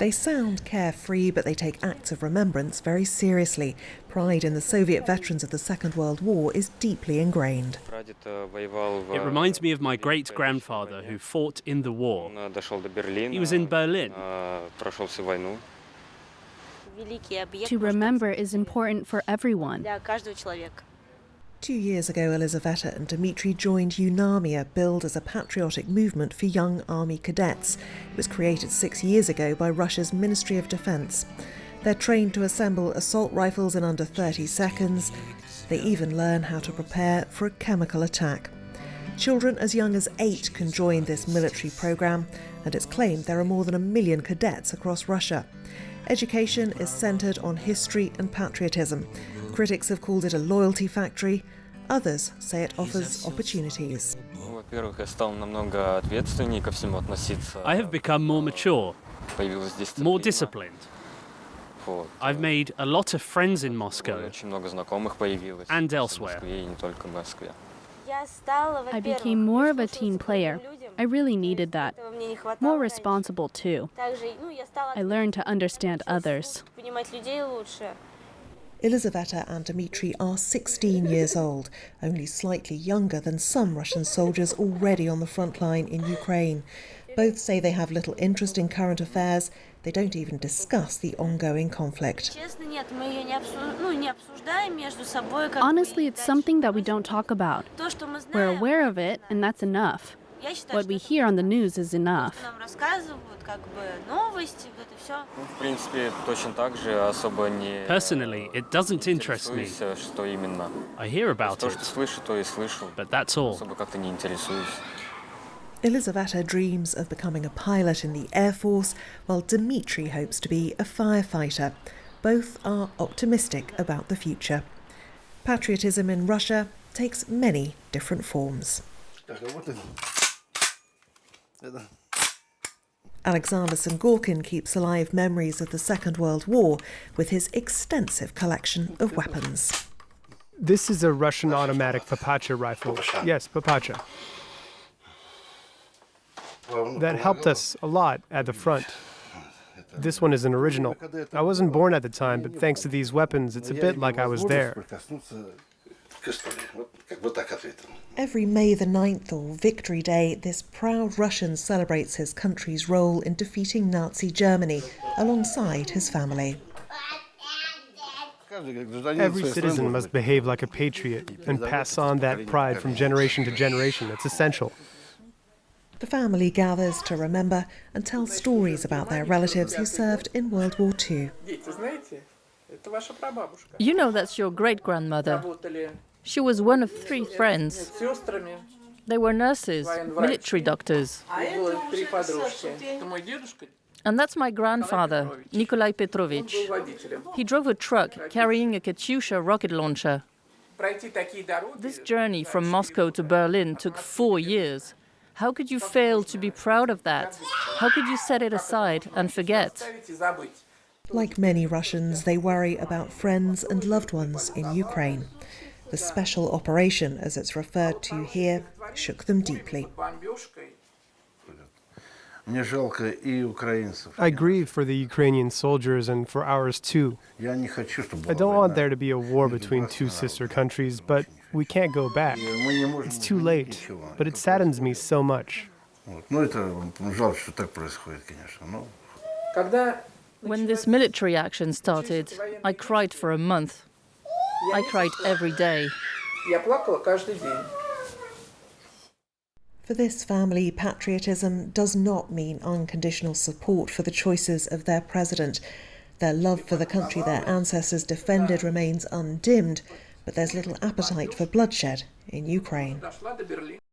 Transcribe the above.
They sound carefree, but they take acts of remembrance very seriously. Pride in the Soviet veterans of the Second World War is deeply ingrained. It reminds me of my great-grandfather who fought in the war. He was in Berlin. To remember is important for everyone. 2 years ago, ELISAVETA and DIMITRI joined UNARMIYA, billed as a patriotic movement for young army cadets. It was created 6 years ago by Russia's Ministry of Defense. They're trained to assemble assault rifles in under 30 seconds. They even learn how to prepare for a chemical attack. Children as young as 8 can join this military programme, and it's claimed there are more than 1 million cadets across Russia. Education is centred on history and patriotism. Critics have called it a loyalty factory. Others say it offers opportunities. I have become more mature, more disciplined. I've made a lot of friends in Moscow and elsewhere. I became more of a team player. I really needed that. More responsible too. I learned to understand others. ELISAVETA and DIMITRI are 16 years old, only slightly younger than some Russian soldiers already on the front line in Ukraine. Both say they have little interest in current affairs. They don't even discuss the ongoing conflict. Honestly, it's something that we don't talk about. We're aware of it, and that's enough. What we hear on the news is enough. Personally, it doesn't interest me. I hear about it, but that's all. ELISAVETA dreams of becoming a pilot in the Air Force, while DIMITRI hopes to be a firefighter. Both are optimistic about the future. Patriotism in Russia takes many different forms. Alexander SUNGORKIN keeps alive memories of the Second World War with his extensive collection of weapons. This is a Russian automatic papacha rifle. Yes, papacha. That helped us a lot at the front. This one is an original. I wasn't born at the time, but thanks to these weapons, it's a bit like I was there. Every May the 9th, or Victory Day, this proud Russian celebrates his country's role in defeating Nazi Germany alongside his family. Every citizen must behave like a patriot and pass on that pride from generation to generation. It's essential. The family gathers to remember and tell stories about their relatives who served in World War II. You know that's your great-grandmother. She was one of 3 friends. They were nurses, military doctors. And that's my grandfather, Nikolai Petrovich. He drove a truck carrying a Katyusha rocket launcher. This journey from Moscow to Berlin took 4 years. How could you fail to be proud of that? How could you set it aside and forget? Like many Russians, they worry about friends and loved ones in Ukraine. The special operation, as it's referred to here, shook them deeply. I grieve for the Ukrainian soldiers and for ours too. I don't want there to be a war between 2 sister countries, but we can't go back. It's too late, but it saddens me so much. When this military action started, I cried for a month. I cried every day. For this family, patriotism does not mean unconditional support for the choices of their president. Their love for the country their ancestors defended remains undimmed, but there's little appetite for bloodshed in Ukraine.